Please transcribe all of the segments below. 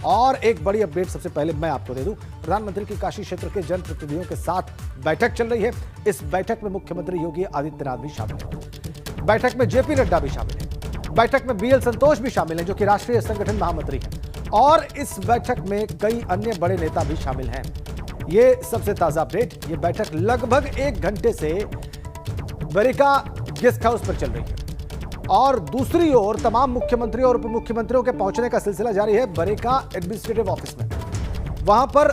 और एक बड़ी अपडेट सबसे पहले मैं आपको दे दूं, प्रधानमंत्री की काशी क्षेत्र के जनप्रतिनिधियों के साथ बैठक चल रही है। इस बैठक में मुख्यमंत्री योगी आदित्यनाथ भी शामिल हैं। बैठक में जेपी नड्डा भी शामिल हैं। बैठक में बीएल संतोष भी शामिल हैं, जो कि राष्ट्रीय संगठन महामंत्री हैं। और इस बैठक में कई अन्य बड़े नेता भी शामिल हैं। ये सबसे ताजा अपडेट। ये बैठक लगभग 1 घंटे से बरेका गेस्ट हाउस पर चल रही है और दूसरी ओर तमाम मुख्यमंत्रियों और उप मुख्यमंत्रियों के पहुंचने का सिलसिला जारी है बरेका एडमिनिस्ट्रेटिव ऑफिस में। वहां पर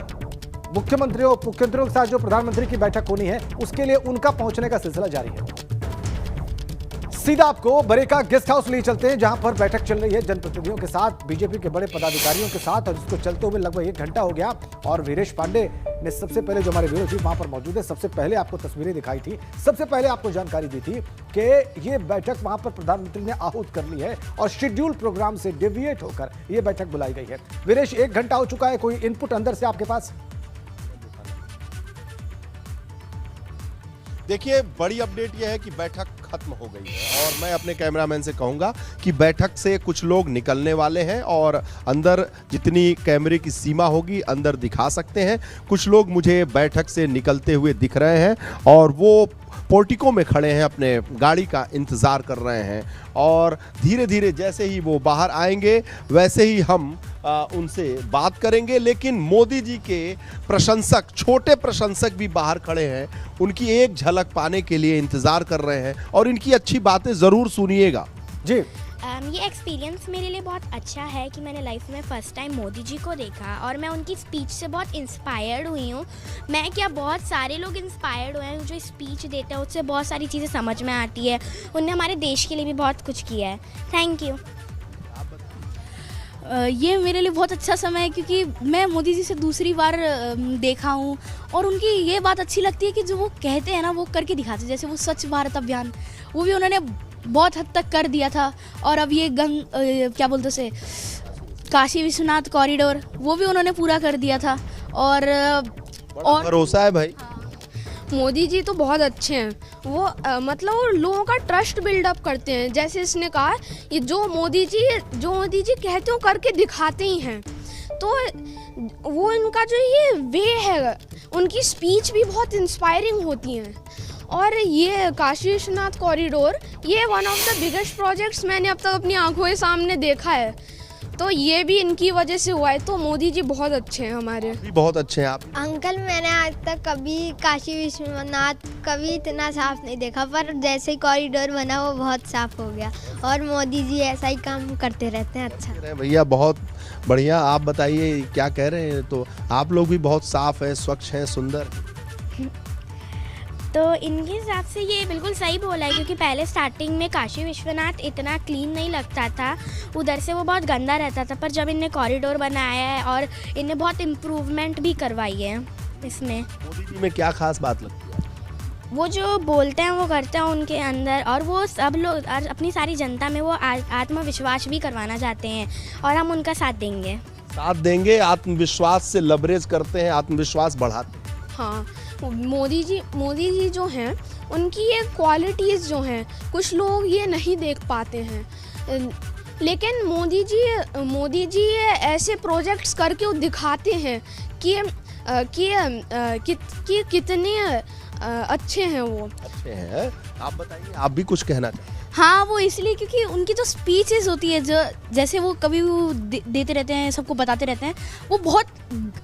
मुख्यमंत्रियों उप मुख्यमंत्रियों के साथ जो प्रधानमंत्री की बैठक होनी है, उसके लिए उनका पहुंचने का सिलसिला जारी है। सीधा आपको बरेका गेस्ट हाउस ले चलते हैं, जहां पर बैठक चल रही है जनप्रतिनिधियों के साथ, बीजेपी के बड़े पदाधिकारियों के साथ, और जिसको चलते हुए लगभग 1 घंटा हो गया। और वीरेश पांडे ने सबसे पहले, जो हमारे ब्यूरो चीफ वहां पर मौजूद है, सबसे पहले आपको तस्वीरें दिखाई थी, सबसे पहले आपको जानकारी दी थी कि ये बैठक वहां पर प्रधानमंत्री ने आहूत कर ली है और शेड्यूल प्रोग्राम से डेविएट होकर यह बैठक बुलाई गई है। वीरेश, 1 घंटा हो चुका है, कोई इनपुट अंदर से आपके पास? देखिए, बड़ी अपडेट यह है कि बैठक खत्म हो गई है और मैं अपने कैमरामैन से कहूंगा कि बैठक से कुछ लोग निकलने वाले हैं और अंदर जितनी कैमरे की सीमा होगी अंदर दिखा सकते हैं। कुछ लोग मुझे बैठक से निकलते हुए दिख रहे हैं और वो पोर्टिको में खड़े हैं, अपने गाड़ी का इंतज़ार कर रहे हैं। और धीरे धीरे जैसे ही वो बाहर आएंगे वैसे ही हम उनसे बात करेंगे। लेकिन मोदी जी के प्रशंसक, छोटे प्रशंसक भी बाहर खड़े हैं, उनकी एक झलक पाने के लिए इंतज़ार कर रहे हैं और इनकी अच्छी बातें ज़रूर सुनिएगा। जी, ये एक्सपीरियंस मेरे लिए बहुत अच्छा है कि मैंने लाइफ में फ़र्स्ट टाइम मोदी जी को देखा और मैं उनकी स्पीच से बहुत इंस्पायर्ड हुई हूँ। मैं क्या, बहुत सारे लोग इंस्पायर्ड हुए हैं जो स्पीच देते हैं, उससे बहुत सारी चीज़ें समझ में आती है। उन्होंने हमारे देश के लिए भी बहुत कुछ किया है। Thank you. ये मेरे लिए बहुत अच्छा समय है क्योंकि मैं मोदी जी से दूसरी बार देखा हूँ और उनकी ये बात अच्छी लगती है कि जो वो कहते हैं ना वो करके दिखाते हैं। जैसे वो स्वच्छ भारत अभियान, वो भी उन्होंने बहुत हद तक कर दिया था। और अब ये क्या बोलते से काशी विश्वनाथ कॉरिडोर, वो भी उन्होंने पूरा कर दिया था। और भरोसा है भाई। मोदी जी तो बहुत अच्छे हैं। वो मतलब वो लोगों का ट्रस्ट बिल्डअप करते हैं। जैसे इसने कहा, ये जो मोदी जी कहते हो करके दिखाते ही हैं। तो वो इनका जो ये वे है, उनकी स्पीच भी बहुत इंस्पायरिंग होती हैं। और ये काशी विश्वनाथ कॉरिडोर, ये one of the biggest projects मैंने अब तक अपनी आंखों के सामने देखा है। तो ये भी इनकी वजह से हुआ है। तो मोदी जी बहुत अच्छे हैं हमारे। भी बहुत अच्छे हैं आप। अंकल, मैंने आज तक कभी काशी विश्वनाथ कभी इतना साफ नहीं देखा, पर जैसे ही कॉरिडोर बना वो बहुत साफ हो गया। और मोदी जी ऐसा ही काम करते रहते हैं। अच्छा भैया, बहुत बढ़िया। आप बताइए क्या कह रहे हैं? तो आप लोग भी बहुत साफ हैं, स्वच्छ हैं, सुंदर। तो इनके हिसाब से ये बिल्कुल सही बोला है, क्योंकि पहले स्टार्टिंग में काशी विश्वनाथ इतना क्लीन नहीं लगता था, उधर से वो बहुत गंदा रहता था। पर जब इनने कॉरिडोर बनाया है और इनने बहुत इम्प्रूवमेंट भी करवाई है इसमें। मोदी जी में क्या खास बात लगती है? वो जो बोलते हैं वो करते हैं उनके अंदर, और वो सब लोग अपनी सारी जनता में वो आत्मविश्वास भी करवाना चाहते हैं और हम उनका साथ देंगे। आत्मविश्वास से लबरेज करते हैं, आत्मविश्वास बढ़ाते हैं। हाँ, मोदी जी जो हैं, उनकी ये क्वालिटीज़ जो हैं कुछ लोग ये नहीं देख पाते हैं। लेकिन मोदी जी ऐसे प्रोजेक्ट्स करके वो दिखाते हैं कि कितने अच्छे हैं वो। अच्छे हैं। आप बताइए, आप भी कुछ कहना चाहते हैं? हाँ, वो इसलिए क्योंकि उनकी जो स्पीचेस होती है, जो जैसे वो कभी वो देते रहते हैं, सबको बताते रहते हैं, वो बहुत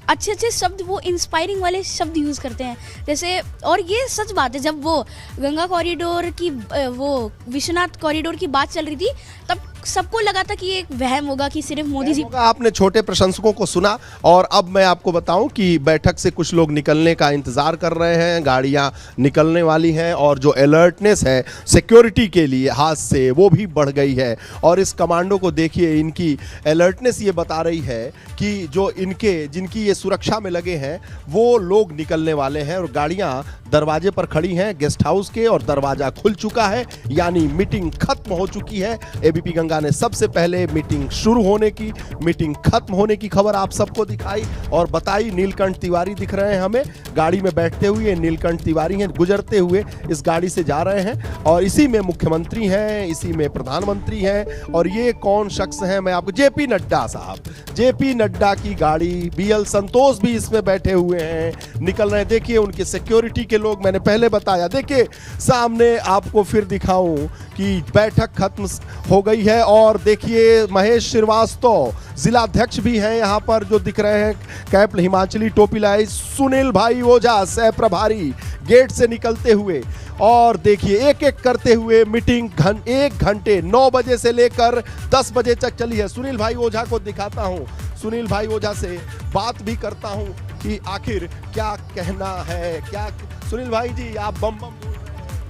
अच्छे अच्छे शब्द, वो इंस्पायरिंग वाले शब्द यूज़ करते हैं। जैसे, और ये सच बात है, जब वो गंगा कॉरिडोर की, वो विश्वनाथ कॉरिडोर की बात चल रही थी, तब सबको लगा था कि ये एक वहम होगा कि सिर्फ मोदी जी। आपने छोटे प्रशंसकों को सुना और अब मैं आपको बताऊं कि बैठक से कुछ लोग निकलने का इंतजार कर रहे हैं, गाड़ियां निकलने वाली हैं और जो अलर्टनेस है सिक्योरिटी के लिए हाथ से, वो भी बढ़ गई है। और इस कमांडो को देखिए, इनकी अलर्टनेस ये बता रही है कि जो जिनकी ये सुरक्षा में लगे हैं वो लोग निकलने वाले हैं और गाड़ियां दरवाजे पर खड़ी हैं गेस्ट हाउस के और दरवाजा खुल चुका है, यानी मीटिंग खत्म हो चुकी है। एबीपी गंगा नड्डा ने सबसे पहले मीटिंग शुरू होने की, मीटिंग खत्म होने की खबर आप सबको दिखाई और बताई। नीलकंठ तिवारी दिख रहे हैं हमें गाड़ी में बैठते हुए, नीलकंठ तिवारी हैं, गुजरते हुए इस गाड़ी से जा रहे हैं और इसी में मुख्यमंत्री हैं, इसी में प्रधानमंत्री हैं। और ये कौन शख्स हैं, मैं आपको, जेपी नड्डा साहब, जेपी नड्डा की गाड़ी, बीएल संतोष भी इसमें बैठे हुए हैं, निकल रहे हैं। देखिए उनके सिक्योरिटी के लोग, मैंने पहले बताया। देखिए सामने आपको फिर दिखाऊं कि बैठक खत्म हो गई है और देखिए महेश श्रीवास्तव जिलाध्यक्ष भी हैं यहाँ पर जो दिख रहे हैं, कैप हिमाचली टोपी लाई। सुनील भाई ओझा सह प्रभारी गेट से निकलते हुए और देखिए एक एक करते हुए मीटिंग 1 घंटे 9 बजे से लेकर 10 बजे तक चली है। सुनील भाई ओझा को दिखाता हूँ, सुनील भाई ओझा से बात भी करता हूँ कि आखिर क्या कहना है। क्या सुनील भाई जी, आप बम बम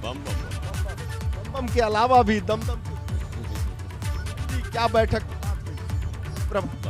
बम बम के अलावा भी दम दम जी, क्या बैठक बहुत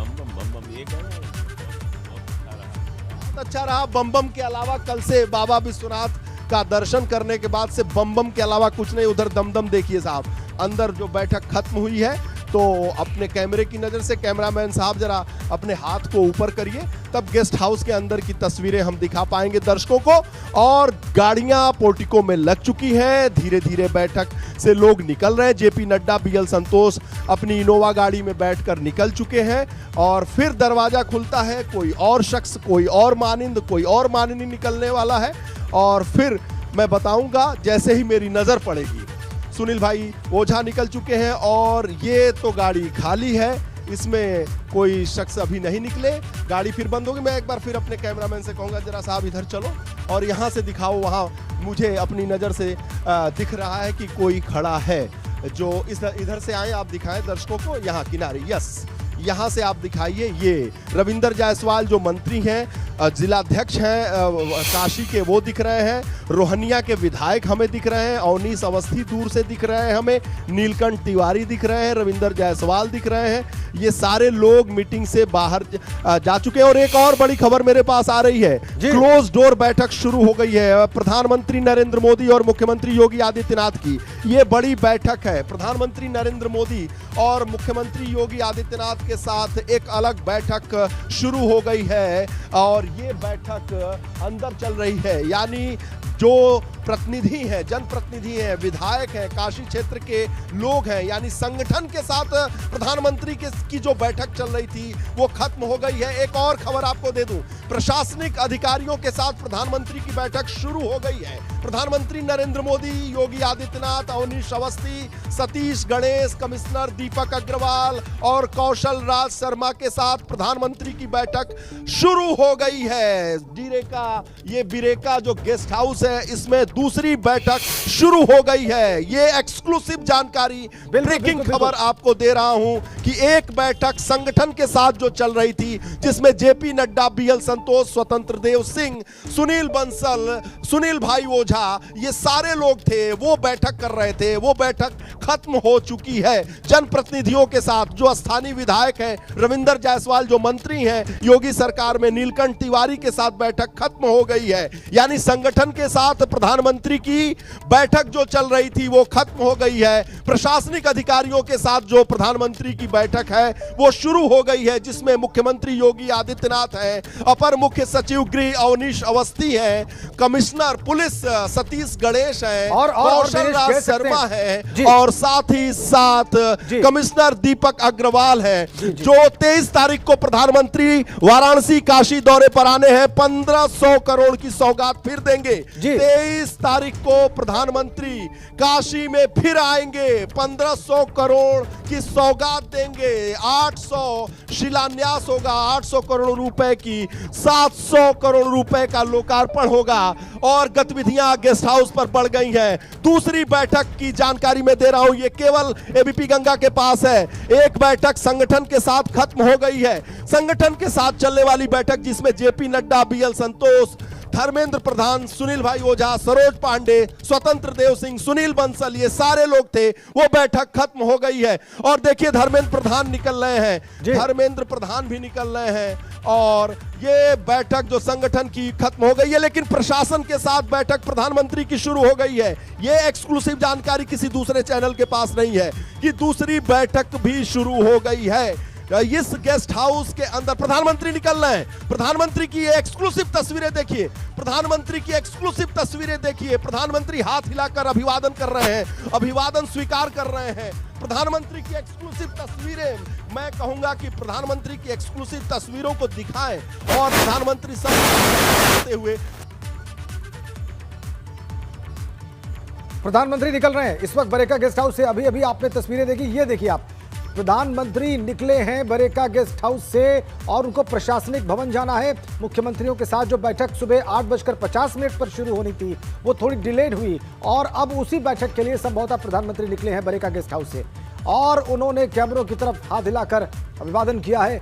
अच्छा रहा। बम बम के अलावा कल से बाबा विश्वनाथ का दर्शन करने के बाद से बम बम के अलावा कुछ नहीं। उधर दमदम देखिए साहब, अंदर जो बैठक खत्म हुई है तो अपने कैमरे की नज़र से कैमरामैन साहब जरा अपने हाथ को ऊपर करिए, तब गेस्ट हाउस के अंदर की तस्वीरें हम दिखा पाएंगे दर्शकों को। और गाड़ियां पोर्टिको में लग चुकी हैं, धीरे धीरे बैठक से लोग निकल रहे हैं। जेपी नड्डा, बीएल संतोष अपनी इनोवा गाड़ी में बैठकर निकल चुके हैं और फिर दरवाजा खुलता है, कोई और शख्स, कोई और मानिंद, कोई और मानिनी निकलने वाला है और फिर मैं बताऊंगा जैसे ही मेरी नज़र पड़ेगी। सुनील भाई ओझा निकल चुके हैं और ये तो गाड़ी खाली है, इसमें कोई शख्स अभी नहीं निकले। गाड़ी फिर बंद होगी। मैं एक बार फिर अपने कैमरामैन से कहूँगा जरा साहब इधर चलो और यहाँ से दिखाओ, वहाँ मुझे अपनी नज़र से दिख रहा है कि कोई खड़ा है जो इधर से आए, आप दिखाएं दर्शकों को यहाँ किनारे। यस, यहाँ से आप दिखाइए। ये रविंदर जायसवाल जो मंत्री हैं, जिलाध्यक्ष हैं काशी के, वो दिख रहे हैं। रोहनिया के विधायक हमें दिख रहे हैं, अवनीश अवस्थी दूर से दिख रहे हैं हमें, नीलकंठ तिवारी दिख रहे हैं, रविंदर जायसवाल दिख रहे हैं। ये सारे लोग मीटिंग से बाहर जा चुके हैं। और एक और बड़ी खबर मेरे पास आ रही है, क्लोज डोर बैठक शुरू हो गई है प्रधानमंत्री नरेंद्र मोदी और मुख्यमंत्री योगी आदित्यनाथ की। ये बड़ी बैठक है, प्रधानमंत्री नरेंद्र मोदी और मुख्यमंत्री योगी आदित्यनाथ के साथ एक अलग बैठक शुरू हो गई है और ये बैठक अंदर चल रही है। यानी जो प्रतिनिधि हैं, जनप्रतिनिधि हैं, विधायक हैं, काशी क्षेत्र के लोग हैं, यानी संगठन के साथ प्रधानमंत्री की जो बैठक चल रही थी वो खत्म हो गई है। एक और खबर आपको दे दूं, प्रशासनिक अधिकारियों के साथ प्रधानमंत्री की बैठक शुरू हो गई है। प्रधानमंत्री नरेंद्र मोदी, योगी आदित्यनाथ, अवनीश अवस्थी, सतीश गणेश, कमिश्नर दीपक अग्रवाल और कौशल राज शर्मा के साथ प्रधानमंत्री की बैठक शुरू हो गई है। ये बिरेका जो गेस्ट हाउस है, इसमें दूसरी बैठक शुरू हो गई है। ये एक्सक्लूसिव जानकारी, ब्रेकिंग खबर आपको दे रहा हूं कि एक बैठक संगठन के साथ जो चल रही थी, जिसमें जेपी नड्डा, बीएल संतोष, स्वतंत्र देव सिंह, सुनील बंसल, सुनील भाई ओझा, ये सारे लोग थे, वो बैठक कर रहे थे। वो बैठक खत्म हो चुकी है जनप्रतिनिधियों के साथ। जो स्थानीय विधायक हैं, रविंदर जायसवाल जो मंत्री हैं योगी सरकार में, नीलकंठ तिवारी के साथ बैठक खत्म हो गई है। यानी संगठन के साथ प्रधानमंत्री की बैठक जो चल रही थी वो खत्म हो गई है। प्रशासनिक अधिकारियों के साथ जो प्रधानमंत्री की बैठक है वो शुरू हो गई है, जिसमें मुख्यमंत्री योगी आदित्यनाथ हैं, अपर मुख्य सचिव गृह अवनीश अवस्थी हैं, कमिश्नर पुलिस सतीश गणेश हैं, कौशल राज शर्मा है और साथ ही साथ कमिश्नर दीपक अग्रवाल है, जो 23 तारीख को प्रधानमंत्री वाराणसी काशी दौरे पर आने हैं। 1500 करोड़ की सौगात फिर देंगे। 23 तारीख को प्रधानमंत्री काशी में फिर आएंगे, 1500 करोड़ की सौगात देंगे, 800 शिलान्यास होगा, 800 करोड़ रुपए की 700 करोड़ रुपए का लोकार्पण होगा और गतिविधियां गेस्ट हाउस पर बढ़ गई हैं। दूसरी बैठक की जानकारी मैं दे रहा हूं, ये केवल एबीपी गंगा के पास है। एक बैठक संगठन के साथ खत्म हो गई है, संगठन के साथ चलने वाली बैठक जिसमें जेपी नड्डा, बीएल संतोष, धर्मेंद्र प्रधान, सुनील भाई ओझा, सरोज पांडे, स्वतंत्र देव सिंह, सुनील बंसल, ये सारे लोग थे। वो बैठक खत्म हो गई है और देखिए धर्मेंद्र प्रधान निकल रहे हैं, धर्मेंद्र प्रधान भी निकल रहे हैं और ये बैठक जो संगठन की खत्म हो गई है, लेकिन प्रशासन के साथ बैठक प्रधानमंत्री की शुरू हो गई है। ये एक्सक्लूसिव जानकारी किसी दूसरे चैनल के पास नहीं है कि दूसरी बैठक भी शुरू हो गई है। इस गेस्ट हाउस के अंदर प्रधानमंत्री निकल रहे हैं। प्रधानमंत्री की ये एक्सक्लूसिव तस्वीरें देखिए, प्रधानमंत्री की एक्सक्लूसिव तस्वीरें देखिए। प्रधानमंत्री हाथ हिलाकर अभिवादन कर रहे हैं, अभिवादन स्वीकार कर रहे हैं। प्रधानमंत्री की एक्सक्लूसिव तस्वीरें, मैं कहूंगा कि प्रधानमंत्री की एक्सक्लूसिव तस्वीरों को दिखाएं और प्रधानमंत्री सब करते हुए प्रधानमंत्री निकल रहे हैं इस वक्त बरेका गेस्ट हाउस से। अभी अभी आपने तस्वीरें देखी, ये देखिए आप, प्रधानमंत्री निकले हैं बरेका गेस्ट हाउस से और उनको प्रशासनिक भवन जाना है। मुख्यमंत्रियों के साथ जो बैठक सुबह 8:50 पर शुरू होनी थी वो थोड़ी डिलेड हुई और अब उसी बैठक के लिए संभवतः प्रधानमंत्री निकले हैं बरेका गेस्ट हाउस से और उन्होंने कैमरों की तरफ हाथ हिलाकर अभिवादन किया है,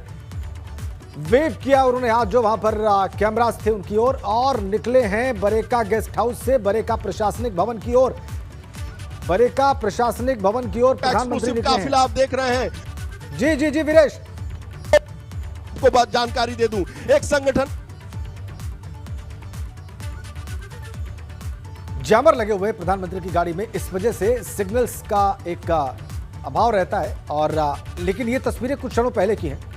वेव किया उन्होंने हाथ जो वहां पर कैमरास थे उनकी ओर, और निकले हैं बरेका गेस्ट हाउस से बरेका प्रशासनिक भवन की ओर। बरेका प्रशासनिक भवन की ओर प्रधानमंत्री निकले हैं। काफिला आप देख रहे हैं। जी जी जी वीरेश, को बात जानकारी दे दूं, एक संगठन जैमर लगे हुए प्रधानमंत्री की गाड़ी में, इस वजह से सिग्नल्स का एक अभाव रहता है और लेकिन ये तस्वीरें कुछ क्षणों पहले की हैं।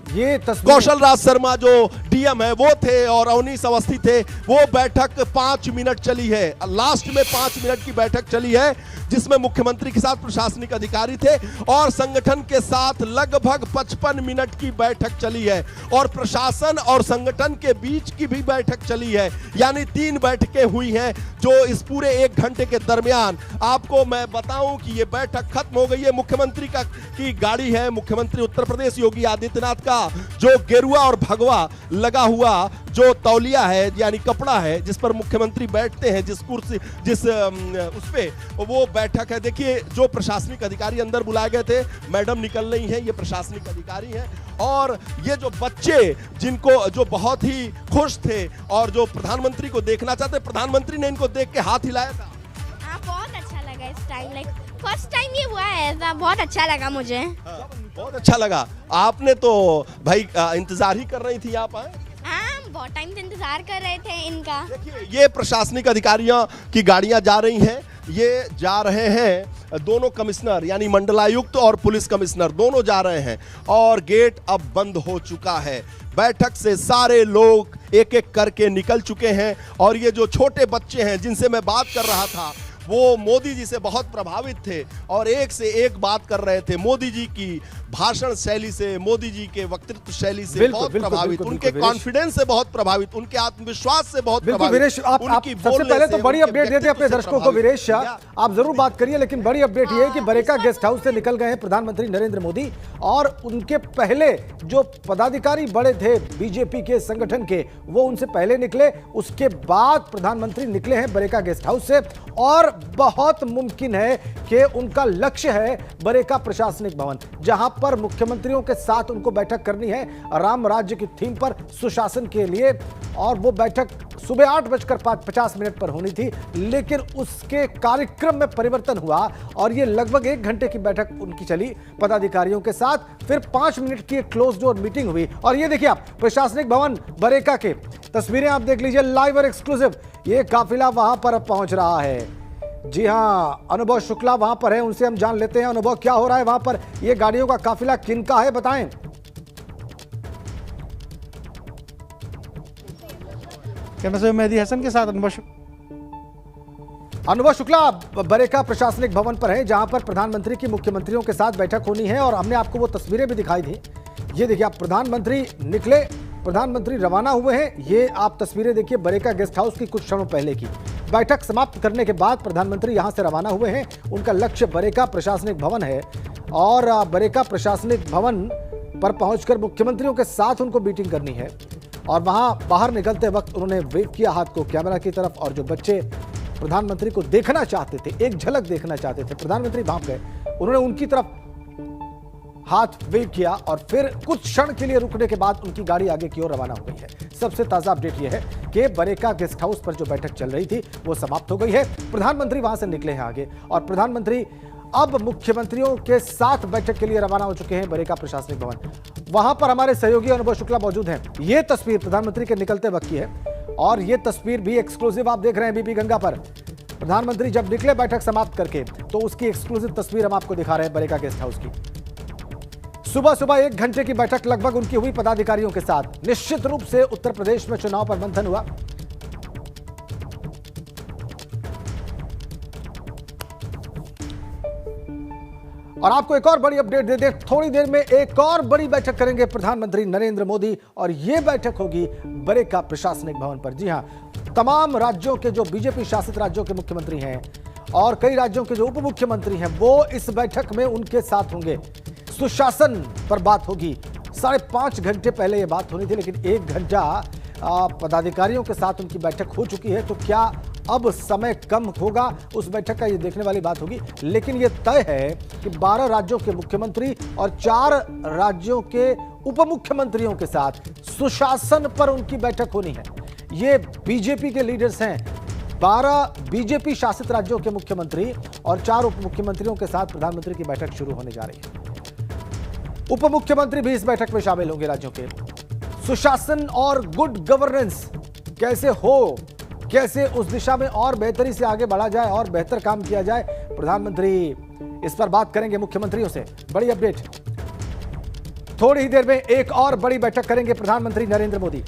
ये तस्वीर कौशल राज शर्मा जो डीएम है वो थे और अवनीश अवस्थी थे। वो बैठक 5 मिनट चली है, लास्ट में 5 मिनट की बैठक चली है जिसमें मुख्यमंत्री के साथ प्रशासनिक अधिकारी थे और संगठन के साथ लगभग 55 मिनट की बैठक चली है और प्रशासन और संगठन के बीच की भी बैठक चली है। यानी 3 बैठकें हुई हैं जो इस पूरे 1 घंटे के दरमियान। आपको मैं बताऊं कि ये बैठक खत्म हो गई है। मुख्यमंत्री की गाड़ी है, मुख्यमंत्री उत्तर प्रदेश योगी आदित्यनाथ का जो गेरुआ और भगवा लगा हुआ जो तौलिया है यानी कपड़ा है जिस पर मुख्यमंत्री बैठते हैं, जिस कुर्सी जिस उस पे वो बैठक है। देखिए जो प्रशासनिक अधिकारी अंदर बुलाए गए थे, मैडम निकल रही हैं, ये प्रशासनिक अधिकारी हैं और ये जो बच्चे जिनको जो बहुत ही खुश थे और जो प्रधानमंत्री को देखना चाहते, प्रधानमंत्री ने इनको देख के हाथ हिलाया था। हाँ, बहुत अच्छा लगा इस टाइम, लाइक फर्स्ट टाइम ये हुआ है ऐसा, बहुत अच्छा लगा मुझे। बहुत अच्छा लगा। आपने तो भाई इंतजार ही कर रही थी आप आए? हाँ, बहुत टाइम से इंतजार कर रहे थे इनका। देखिए ये प्रशासनिक अधिकारियों की गाड़ियां जा रही हैं, ये जा रहे हैं दोनों कमिश्नर यानी मंडलायुक्त और पुलिस कमिश्नर दोनों जा रहे हैं और गेट अब बंद हो चुका है। बैठक से सारे लोग एक एक करके निकल चुके हैं और ये जो छोटे बच्चे हैं जिनसे मैं बात कर रहा था वो मोदी जी से बहुत प्रभावित थे और एक से एक बात कर रहे थे। मोदी जी की भाषण शैली से, मोदी जी के वक्तृत्व शैली से बहुत प्रभावित, उनके कॉन्फिडेंस से बहुत प्रभावित, उनके आत्मविश्वास से बहुत प्रभावित। वीरेश, आप सबसे पहले तो बड़ी अपडेट देते अपने दर्शकों को। वीरेश आप जरूर बात करिए, लेकिन बड़ी अपडेट ये है कि बरेका गेस्ट हाउस से निकल गए हैं प्रधानमंत्री नरेंद्र मोदी और उनके पहले जो पदाधिकारी बड़े थे बीजेपी के संगठन के वो उनसे पहले निकले, उसके बाद प्रधानमंत्री निकले हैं बरेका गेस्ट हाउस से और बहुत मुमकिन है कि उनका लक्ष्य है बरेका प्रशासनिक भवन, जहां पर मुख्यमंत्रियों के साथ उनको बैठक करनी है राम राज्य की थीम पर सुशासन के लिए। और वो बैठक सुबह 8:50 पर होनी थी, लेकिन उसके कार्यक्रम में परिवर्तन हुआ और ये लगभग 1 घंटे की बैठक उनकी चली पदाधिकारियों के साथ। फिर 5 मिनट की एक क्लोज डोर मीटिंग हुई और ये देखिए आप प्रशासनिक भवन बरेका के तस्वीरें आप देख लीजिए लाइव और एक्सक्लूसिव। ये काफिला वहां पर पहुंच रहा है। जी हाँ, अनुभव शुक्ला वहां पर है, उनसे हम जान लेते हैं। अनुभव, क्या हो रहा है वहां पर? ये गाड़ियों का काफिला किनका है, बताएं। कैमरा से मेहदी हसन के साथ अनुभव शुक्ला बरेका प्रशासनिक भवन पर है जहां पर प्रधानमंत्री की मुख्यमंत्रियों के साथ बैठक होनी है और हमने आपको वो तस्वीरें भी दिखाई थी। ये देखिए आप, प्रधानमंत्री निकले, प्रधानमंत्री रवाना हुए हैं। ये आप तस्वीरें देखिए बरेका गेस्ट हाउस की कुछ क्षणों पहले की। बैठक समाप्त करने के बाद प्रधानमंत्री यहां से रवाना हुए हैं। उनका लक्ष्य बरेका प्रशासनिक भवन है और बरेका प्रशासनिक भवन पर पहुंचकर मुख्यमंत्रियों के साथ उनको मीटिंग करनी है और वहां बाहर निकलते वक्त उन्होंने वेव किया हाथ को कैमरा की तरफ और जो बच्चे प्रधानमंत्री को देखना चाहते थे, एक झलक देखना चाहते थे, प्रधानमंत्री भाग गए, उन्होंने उनकी तरफ हाथ वेव किया और फिर कुछ क्षण के लिए रुकने के बाद उनकी गाड़ी आगे की ओर रवाना हो गई है। सबसे ताजा अपडेट यह है कि बरेका गेस्ट हाउस पर जो बैठक चल रही थी वो समाप्त हो गई है। प्रधानमंत्री वहां से निकले हैं आगे और प्रधानमंत्री अब मुख्यमंत्रियों के साथ बैठक के लिए रवाना हो चुके हैं बरेका प्रशासनिक भवन। वहां पर हमारे सहयोगी अनुभव शुक्ला मौजूद हैं। ये तस्वीर प्रधानमंत्री के निकलते वक्त की है और ये तस्वीर भी एक्सक्लूसिव आप देख रहे हैं बीबी गंगा पर। प्रधानमंत्री जब निकले बैठक समाप्त करके तो उसकी एक्सक्लूसिव तस्वीर हम आपको दिखा रहे हैं बरेका गेस्ट हाउस की। सुबह सुबह 1 घंटे की बैठक लगभग उनकी हुई पदाधिकारियों के साथ। निश्चित रूप से उत्तर प्रदेश में चुनाव पर मंथन हुआ। और आपको एक और बड़ी अपडेट दे दें, थोड़ी देर में एक और बड़ी बैठक करेंगे प्रधानमंत्री नरेंद्र मोदी और यह बैठक होगी बरेका प्रशासनिक भवन पर। जी हां, तमाम राज्यों के जो बीजेपी शासित राज्यों के मुख्यमंत्री हैं और कई राज्यों के जो उप मुख्यमंत्री हैं वो इस बैठक में उनके साथ होंगे। सुशासन पर बात होगी। 5.5 घंटे पहले यह बात होनी थी, लेकिन 1 घंटा पदाधिकारियों के साथ उनकी बैठक हो चुकी है। तो क्या अब समय कम होगा उस बैठक का, ये देखने वाली बात होगी। लेकिन ये तय है कि 12 राज्यों के मुख्यमंत्री और 4 राज्यों के उप मुख्यमंत्रियों के साथ सुशासन पर उनकी बैठक होनी है। ये बीजेपी के लीडर्स हैं। 12 बीजेपी शासित राज्यों के मुख्यमंत्री और 4 उप मुख्यमंत्रियों के साथ प्रधानमंत्री की बैठक शुरू होने जा रही है। उप मुख्यमंत्री भी इस बैठक में शामिल होंगे राज्यों के। सुशासन और गुड गवर्नेंस कैसे हो, कैसे उस दिशा में और बेहतरी से आगे बढ़ा जाए और बेहतर काम किया जाए, प्रधानमंत्री इस पर बात करेंगे मुख्यमंत्रियों से। बड़ी अपडेट, थोड़ी ही देर में एक और बड़ी बैठक करेंगे प्रधानमंत्री नरेंद्र मोदी।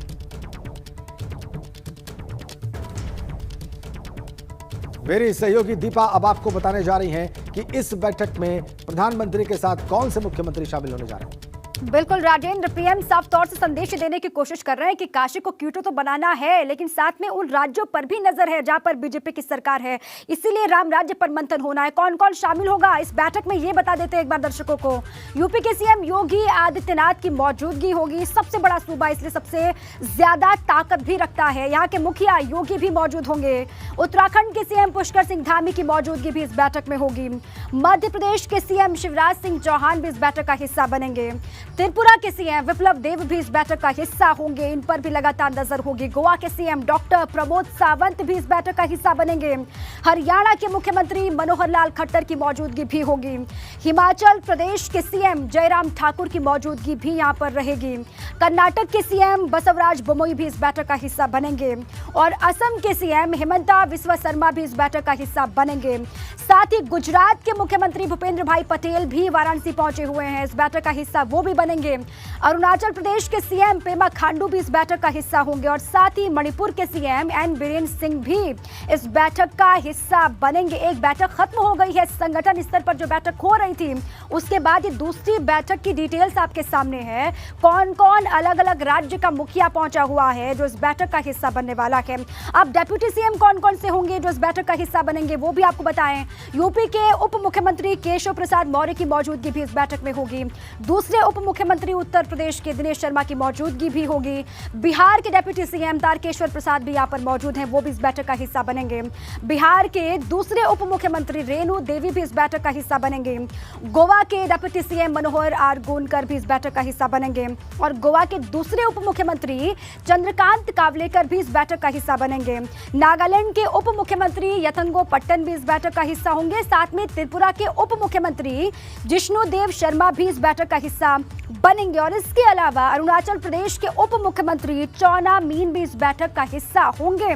मेरी सहयोगी दीपा अब आपको बताने जा रही हैं कि इस बैठक में प्रधानमंत्री के साथ कौन से मुख्यमंत्री शामिल होने जा रहे हैं। बिल्कुल राजेंद्र, पीएम साफ तौर से संदेश देने की कोशिश कर रहे हैं कि काशी को क्यूटो तो बनाना है, लेकिन साथ में उन राज्यों पर भी नजर है जहां पर बीजेपी की सरकार है। इसीलिए राम राज्य पर मंथन होना है। कौन कौन शामिल होगा इस बैठक में, ये बता देते हैं एक बार दर्शकों को। यूपी के सीएम योगी आदित्यनाथ की मौजूदगी होगी। सबसे बड़ा सूबा इसलिए सबसे ज्यादा ताकत भी रखता है। यहाँ के मुखिया योगी भी मौजूद होंगे। उत्तराखंड के सीएम पुष्कर सिंह धामी की मौजूदगी भी इस बैठक में होगी। मध्य प्रदेश के सीएम शिवराज सिंह चौहान भी इस बैठक का हिस्सा बनेंगे। त्रिपुरा के सीएम विप्लव देव भी इस बैठक का हिस्सा होंगे। इन पर भी लगातार नजर होगी। गोवा के सीएम डॉक्टर प्रमोद सावंत भी इस बैठक का हिस्सा बनेंगे। हरियाणा के मुख्यमंत्री मनोहर लाल खट्टर की मौजूदगी भी होगी। हिमाचल प्रदेश के सीएम जयराम ठाकुर की मौजूदगी भी यहां पर रहेगी। कर्नाटक के सीएम बसवराज बोमोई भी इस बैठक का हिस्सा बनेंगे और असम के सीएम हिमंता बिस्वा शर्मा भी इस बैठक का हिस्सा बनेंगे। साथ ही गुजरात के मुख्यमंत्री भूपेंद्र भाई पटेल भी वाराणसी पहुंचे हुए हैं। इस बैठक का हिस्सा वो भी बनेंगे। अरुणाचल प्रदेश के सीएम पेमा खांडू भी इस बैठक का हिस्सा होंगे और साथ ही मणिपुर के सीएम एन बीरेन सिंह भी इस बैठक का हिस्सा बनेंगे। एक बैठक खत्म हो गई है संगठन स्तर पर जो बैठक हो रही थी, उसके बाद ये दूसरी बैठक की डिटेल्स आपके सामने है। कौन कौन अलग अलग राज्य का मुखिया पहुंचा हुआ है जो इस बैठक का हिस्सा बनने वाला है। अब डेप्यूटी सीएम कौन कौन से होंगे जो इस बैठक का हिस्सा बनेंगे वो भी आपको बताएं। यूपी के उप मुख्यमंत्री केशव प्रसाद मौर्य की मौजूदगी भी इस बैठक में होगी। दूसरे उप मुख्यमंत्री उत्तर प्रदेश के दिनेश शर्मा की मौजूदगी भी होगी। बिहार के डेप्यूटी सीएम तारकेश्वर प्रसाद भी यहाँ पर मौजूद हैं, वो भी इस बैठक का हिस्सा बनेंगे। बिहार के दूसरे उप मुख्यमंत्री रेणु देवी भी इस बैठक का हिस्सा बनेंगे। गोवा के डेप्यूटी सीएम मनोहर आर गोनकर भी इस बैठक का हिस्सा बनेंगे और गोवा के दूसरे उप मुख्यमंत्री चंद्रकांत कावलेकर भी इस बैठक का हिस्सा बनेंगे। नागालैंड के उप मुख्यमंत्री यथंगो पट्टन भी इस बैठक का हिस्सा होंगे। साथ में त्रिपुरा के उप मुख्यमंत्री जिष्णुदेव शर्मा भी इस बैठक का हिस्सा बनेंगे और इसके अलावा अरुणाचल प्रदेश के उप मुख्यमंत्री चौना मीन भी इस बैठक का हिस्सा होंगे।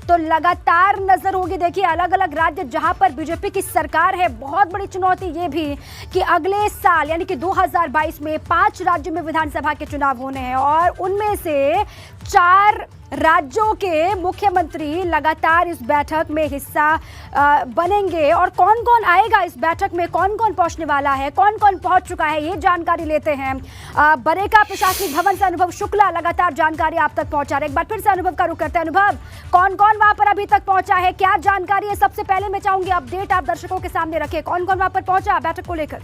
तो लगातार नजर होगी। देखिए अलग अलग राज्य जहां पर बीजेपी की सरकार है, बहुत बड़ी चुनौती ये भी कि अगले साल यानी कि 2022 में 5 राज्यों में विधानसभा के चुनाव होने हैं और उनमें से 4 राज्यों के मुख्यमंत्री लगातार इस बैठक में हिस्सा बनेंगे। और कौन कौन आएगा इस बैठक में, कौन कौन पहुंचने वाला है, कौन कौन पहुंच चुका है, ये जानकारी लेते हैं। बरेका प्रशासनिक भवन से अनुभव शुक्ला लगातार जानकारी आप तक पहुंचा रहे। एक बार फिर से अनुभव का रुख करते हैं। अनुभव, कौन कौन वहां पर अभी तक पहुंचा है, क्या जानकारी है? सबसे पहले मैं चाहूंगी अपडेट आप दर्शकों के सामने रखें, कौन कौन वहां पर पहुंचा बैठक को लेकर।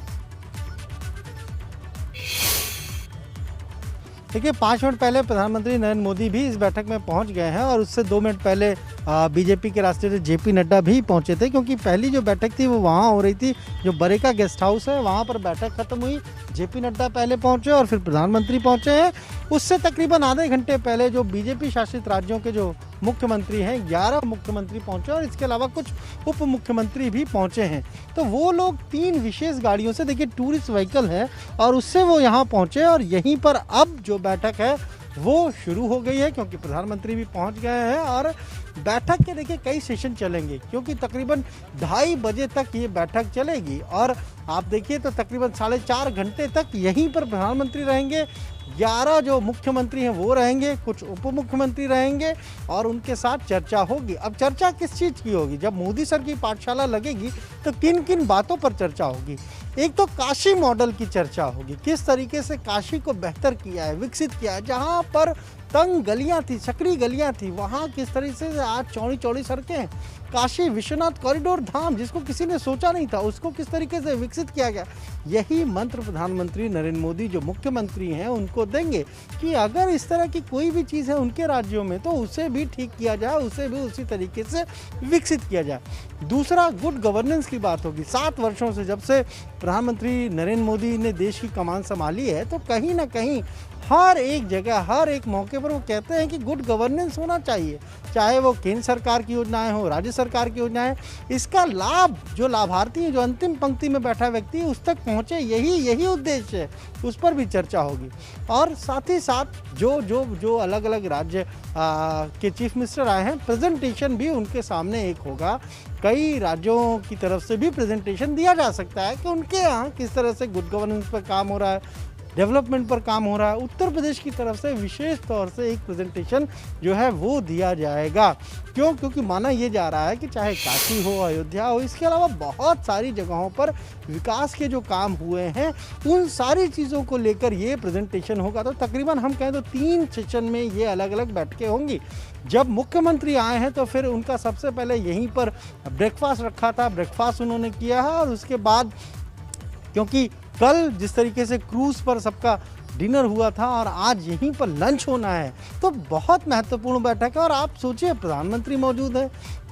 देखिए 5 मिनट पहले प्रधानमंत्री नरेंद्र मोदी भी इस बैठक में पहुंच गए हैं और उससे 2 मिनट पहले बीजेपी के राष्ट्रीय अध्यक्ष जेपी नड्डा भी पहुंचे थे, क्योंकि पहली जो बैठक थी वो वहां हो रही थी, जो बरेका गेस्ट हाउस है वहां पर बैठक खत्म हुई। जेपी नड्डा पहले पहुंचे और फिर प्रधानमंत्री पहुंचे हैं। उससे तकरीबन आधे घंटे पहले जो बीजेपी शासित राज्यों के जो मुख्यमंत्री हैं, 11 मुख्यमंत्री पहुंचे और इसके अलावा कुछ उप मुख्यमंत्री भी पहुंचे हैं। तो वो लोग 3 विशेष गाड़ियों से, देखिए टूरिस्ट व्हीकल है, और उससे वो यहाँ पहुंचे और यहीं पर अब जो बैठक है वो शुरू हो गई है, क्योंकि प्रधानमंत्री भी पहुंच गए हैं। और बैठक के देखिए कई सेशन चलेंगे, क्योंकि तकरीबन 2:30 बजे तक ये बैठक चलेगी और आप देखिए तो तकरीबन 4.5 घंटे तक यहीं पर प्रधानमंत्री रहेंगे। 11 जो मुख्यमंत्री हैं वो रहेंगे, कुछ उप मुख्यमंत्री रहेंगे और उनके साथ चर्चा होगी। अब चर्चा किस चीज़ की होगी? जब मोदी सर की पाठशाला लगेगी तो किन किन बातों पर चर्चा होगी? एक तो काशी मॉडल की चर्चा होगी, किस तरीके से काशी को बेहतर किया है, विकसित किया है। जहाँ पर तंग गलियाँ थी, सकरी गलियाँ थी, वहाँ किस तरीके से आज चौड़ी चौड़ी सड़कें हैं। काशी विश्वनाथ कॉरिडोर धाम, जिसको किसी ने सोचा नहीं था, उसको किस तरीके से विकसित किया गया। यही मंत्र प्रधानमंत्री नरेंद्र मोदी जो मुख्यमंत्री हैं उनको देंगे कि अगर इस तरह की कोई भी चीज़ है उनके राज्यों में तो उसे भी ठीक किया जाए, उसे भी उसी तरीके से विकसित किया जाए। दूसरा, गुड गवर्नेंस की बात होगी। 7 वर्षों से जब से प्रधानमंत्री नरेंद्र मोदी ने देश की कमान संभाली है, तो कहीं ना कहीं हर एक जगह, हर एक मौके पर वो कहते हैं कि गुड गवर्नेंस होना चाहिए, चाहे वो केंद्र सरकार की योजनाएं हो, राज्य सरकार की योजनाएं। इसका लाभ जो लाभार्थी है, जो अंतिम पंक्ति में बैठा व्यक्ति है, उस तक पहुंचे, यही उद्देश्य है। उस पर भी चर्चा होगी। और साथ ही साथ जो अलग अलग राज्य के चीफ मिनिस्टर आए हैं, प्रेजेंटेशन भी उनके सामने एक होगा। कई राज्यों की तरफ से भी प्रेजेंटेशन दिया जा सकता है कि उनके यहाँ किस तरह से गुड गवर्नेंस पर काम हो रहा है, डेवलपमेंट पर काम हो रहा है। उत्तर प्रदेश की तरफ से विशेष तौर से एक प्रेजेंटेशन जो है वो दिया जाएगा। क्यों? क्योंकि माना ये जा रहा है कि चाहे काशी हो, अयोध्या हो, इसके अलावा बहुत सारी जगहों पर विकास के जो काम हुए हैं, उन सारी चीज़ों को लेकर ये प्रेजेंटेशन होगा। तो तकरीबन हम कहें तो 3 सेशन में ये अलग अलग बैठकें होंगी। जब मुख्यमंत्री आए हैं तो फिर उनका सबसे पहले यहीं पर ब्रेकफास्ट रखा था, ब्रेकफास्ट उन्होंने किया है। और उसके बाद क्योंकि कल जिस तरीके से क्रूज़ पर सबका डिनर हुआ था और आज यहीं पर लंच होना है, तो बहुत महत्वपूर्ण बैठक है। और आप सोचिए, प्रधानमंत्री मौजूद है,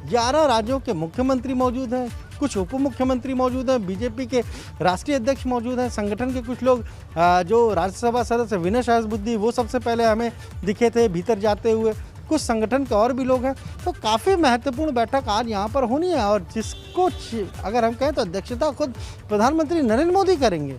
11 राज्यों के मुख्यमंत्री मौजूद हैं, कुछ उप मुख्यमंत्री मौजूद हैं, बीजेपी के राष्ट्रीय अध्यक्ष मौजूद हैं, संगठन के कुछ लोग, जो राज्यसभा सदस्य विनय सहस्त्रबुद्धे, वो सबसे पहले हमें दिखे थे भीतर जाते हुए। कुछ संगठन के और भी लोग हैं। तो काफ़ी महत्वपूर्ण बैठक आज यहाँ पर होनी है और जिसको अगर हम कहें तो अध्यक्षता खुद प्रधानमंत्री नरेंद्र मोदी करेंगे।